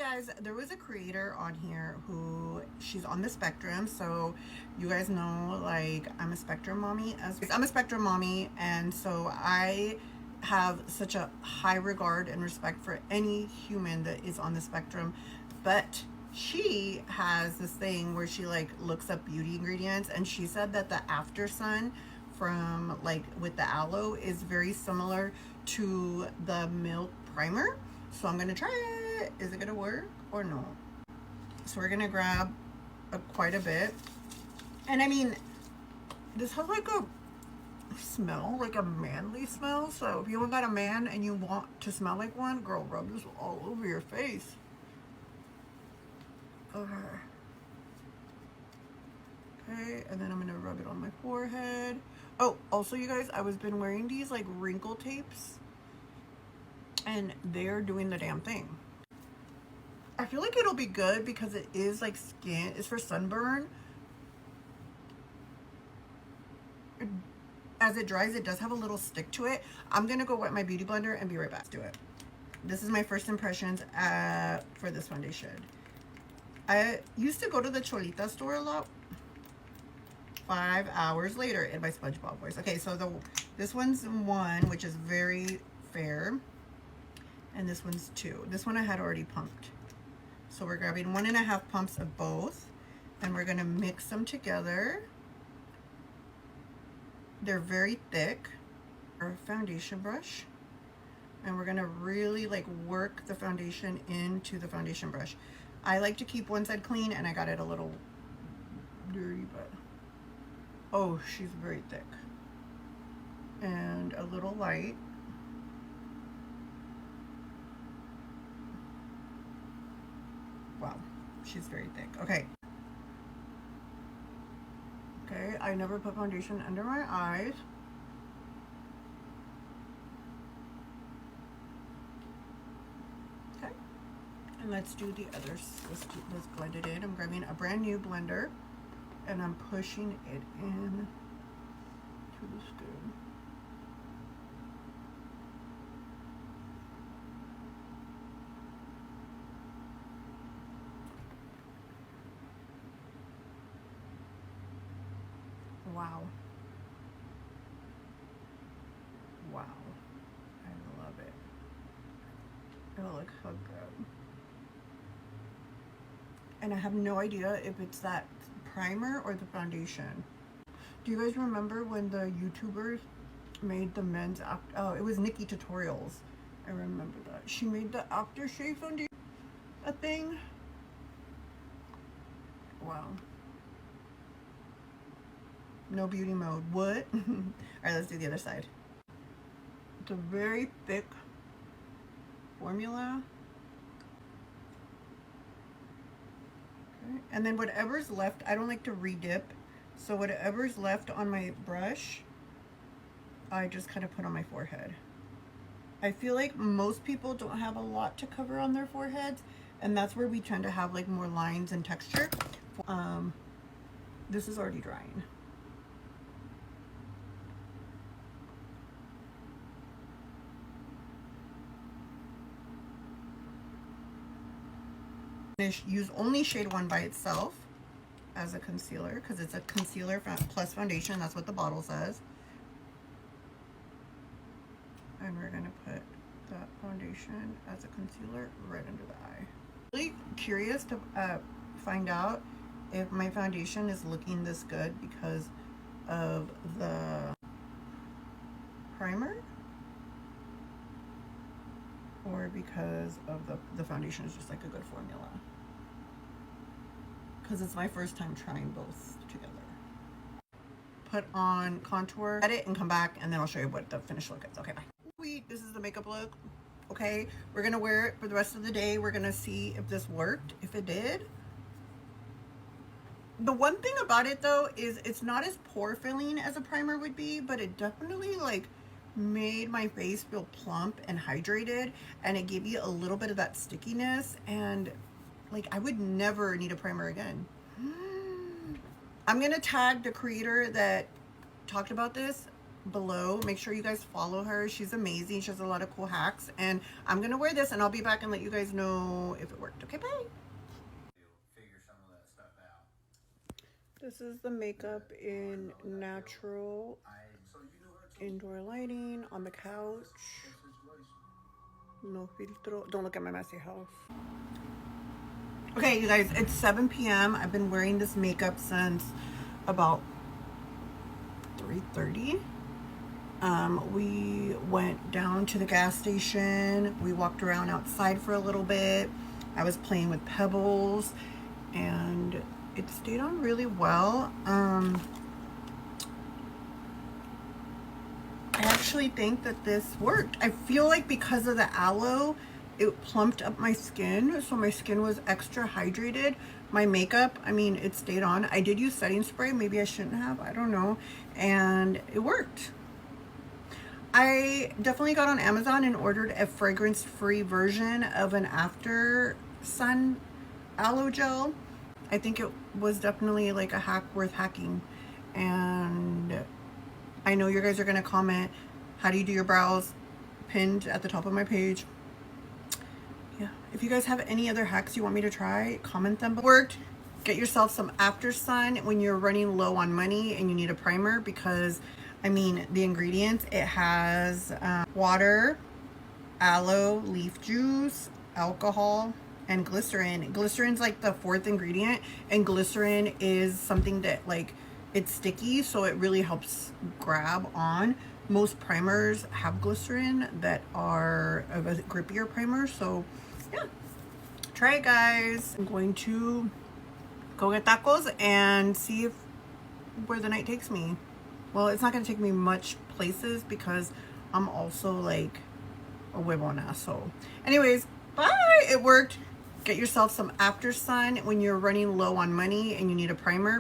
guys, there was a creator on here who she's on the spectrum, so you guys know, like, I'm a spectrum mommy, and so I have such a high regard and respect for any human that is on the spectrum. But she has this thing where she like looks up beauty ingredients, and she said that the After Sun from like with the aloe is very similar to the milk primer. So I'm gonna try it. Is it gonna work or no? So we're gonna grab quite a bit. And I mean, this has like a smell, like a manly smell. So if you got a man and you want to smell like one, girl, rub this all over your face. Okay. Okay, and then I'm gonna rub it on my forehead. Oh, also you guys, I was been wearing these like wrinkle tapes, and they're doing the damn thing. I feel like it'll be good because it is like skin, it's for sunburn. As it dries, it does have a little stick to it. I'm gonna go wet my beauty blender and be right back. Let's do it. This is my first impressions for this foundation. I used to go to the Cholita store a lot. 5 hours later in my SpongeBob voice. Okay, so this one's 1, which is very fair. And this one's 2. This one I had already pumped. So we're grabbing 1.5 pumps of both, and we're gonna mix them together. They're very thick. Our foundation brush, and we're gonna really like work the foundation into the foundation brush. I like to keep one side clean, and I got it a little dirty, but oh, she's very thick and a little light. Wow, she's very thick. Okay. Okay, I never put foundation under my eyes. Okay, and let's do the others. Let's blend it in. I'm grabbing a brand new blender, and I'm pushing it in to the skin. Wow. Wow. I love it. It looks so good. And I have no idea if it's that primer or the foundation. Do you guys remember when the YouTubers made the men's oh, it was Nikki Tutorials. I remember that. She made the aftershave foundation a thing. Wow. No beauty mode. What? All right, let's do the other side. It's a very thick formula. Okay. And then whatever's left, I don't like to re-dip. So whatever's left on my brush, I just kind of put on my forehead. I feel like most people don't have a lot to cover on their foreheads, and that's where we tend to have like more lines and texture. This is already drying. Use only shade 1 by itself as a concealer, because it's a concealer plus foundation. That's what the bottle says. And we're gonna put that foundation as a concealer right under the eye. Really curious to find out if my foundation is looking this good because of the primer, or because of the foundation is just like a good formula. Because it's my first time trying both together. Put on contour, edit, and come back, and then I'll show you what the finished look is. Okay, bye. Sweet, this is the makeup look. Okay, we're gonna wear it for the rest of the day. We're gonna see if this worked. If it did. The one thing about it though is it's not as pore filling as a primer would be, but it definitely like made my face feel plump and hydrated, and it gave you a little bit of that stickiness, and like I would never need a primer again. I'm gonna tag the creator that talked about this below. Make sure you guys follow her. She's amazing. She has a lot of cool hacks. And I'm going to wear this and I'll be back and let you guys know if it worked. Okay, bye. This is the makeup in natural indoor lighting on the couch. No filtro. Don't look at my messy house. Okay, you guys, it's 7 p.m. I've been wearing this makeup since about 3:30. We went down to the gas station. We walked around outside for a little bit. I was playing with pebbles and it stayed on really well. I actually think that this worked. I feel like because of the aloe, it plumped up my skin, so my skin was extra hydrated. My makeup, I mean, it stayed on. I did use setting spray. Maybe I shouldn't have. I don't know. And it worked. I definitely got on Amazon and ordered a fragrance-free version of an after sun aloe gel. I think it was definitely like a hack worth hacking. And I know you guys are gonna comment, how do you do your brows? Pinned at the top of my page. Yeah, if you guys have any other hacks you want me to try, comment them. But worked. Get yourself some after sun when you're running low on money and you need a primer, because I mean, the ingredients, it has water, aloe, leaf juice, alcohol, and glycerin. Glycerin's like the 4th ingredient, and glycerin is something that, like, it's sticky, so it really helps grab on. Most primers have glycerin that are a grippier primer, so yeah, try it, guys. I'm going to go get tacos and see if where the night takes me. Well, it's not going to take me much places because I'm also like a huevona. So anyways, bye. It worked. Get yourself some after sun when you're running low on money and you need a primer.